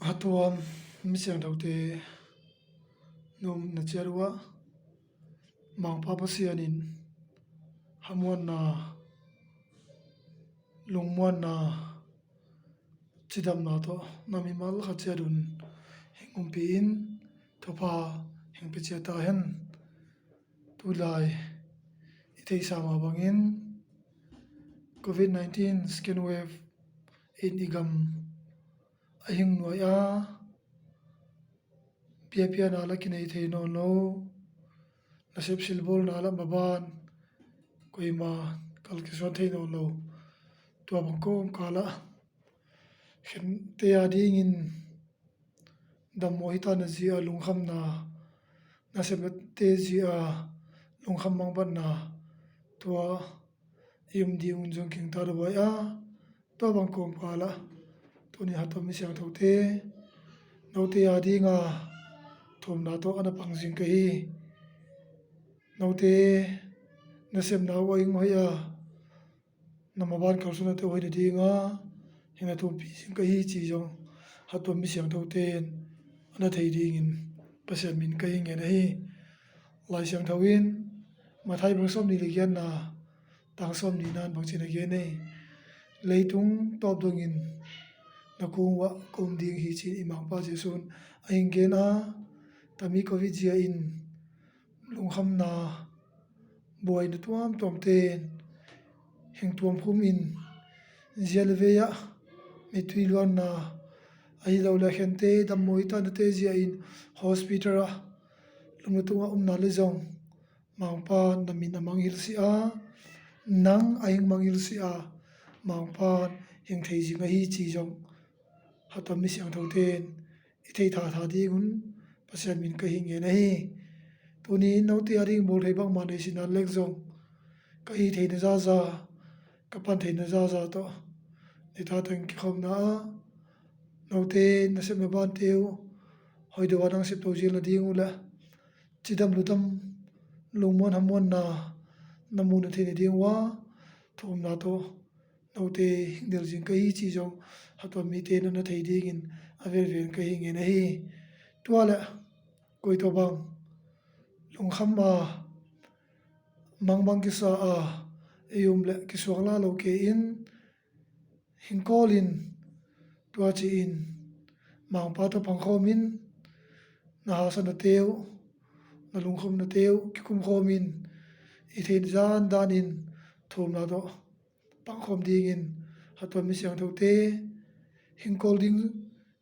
hatuam misiang thote num na cherwa mangpa pasianin hamuan na lungmuan na chidam na to namimal khacherun hingumpi in thopa hingpichia ta hen tulai ithei sama bangin COVID-19 second wave in igam ahing nuaya pia na la kinai thei no lo nasep silbol na la maban koima kalkison thei no lo tua bangkom kala khen te ading in dam mohita na zia lungkham na nasep te zia lungkham mangban na tua yum di unjong king tar boya tua bangkom kala tuni hatom mi siang thote note adinga thom na to ana pangjing ka hi note nasem na waing hoya namaban kalsuna te hoina dinga hina thum pi sing ka hi chi jong hatom mi siang thote ana thei ding in pasal min ka hi nge na hi lai siang thawin mathai bang som ni ligian na tang som ni nan bang china ge nei leitung top dong in nakungwa kum ding hi chi imang pa jesun aing gen a tami covid zia in lungkham na buai na tuam tom ten heng tuam khum in zialveya mitui luan na ai lo la khente dam moita na te zia in hospital a lungtunga na le zong mangpa namin amangil si a nang aing mangil si a mangpa heng thei jinga hi chi jong hatam mi siang thoten ithei tha dingun pasal min ka hi nge na hi tuni nauti aring bol thei bang ma nei sin an lek zong ka hi thei na za ka pan thei na za to ni tha tang ki khom na naute na se me ban teu hoi de wadang sip to jil na ding ula chidam lutam lungmon hamon na namun na thei ding wa thom na to naute hingdel jing ka hi chi jong hatom mi te na thei ding in avel vel ka hi nge na hi tuala koi to bang lungkham ma mangbang ki sa a eyum le ki suang la lo ke in hingkolin tua chi in mangpa to pangkhomin na hasa na teu na lungkhom na teu ki kum khomin ithin zan danin thom na do pangkhom ding in hatom mi siang thote hingkol ding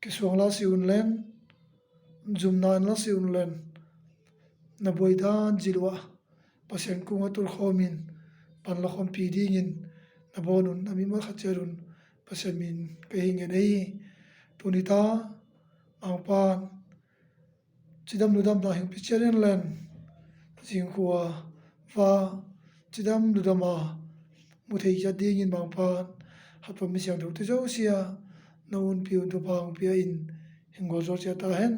ki suang la siun len zum nan la siun len na boidan jilwa pasien kunga tur khomin pan la khom pi ding in na bonun na mi ma khacherun pasien min ka hi nge nei tunita angpan chidam ludam na hing picheren len jingkhua fa chidam ludama muthei ja ding in mangpan hatom mi siang thote zo sia na un piun to phang pia in hingol zo cha ta hen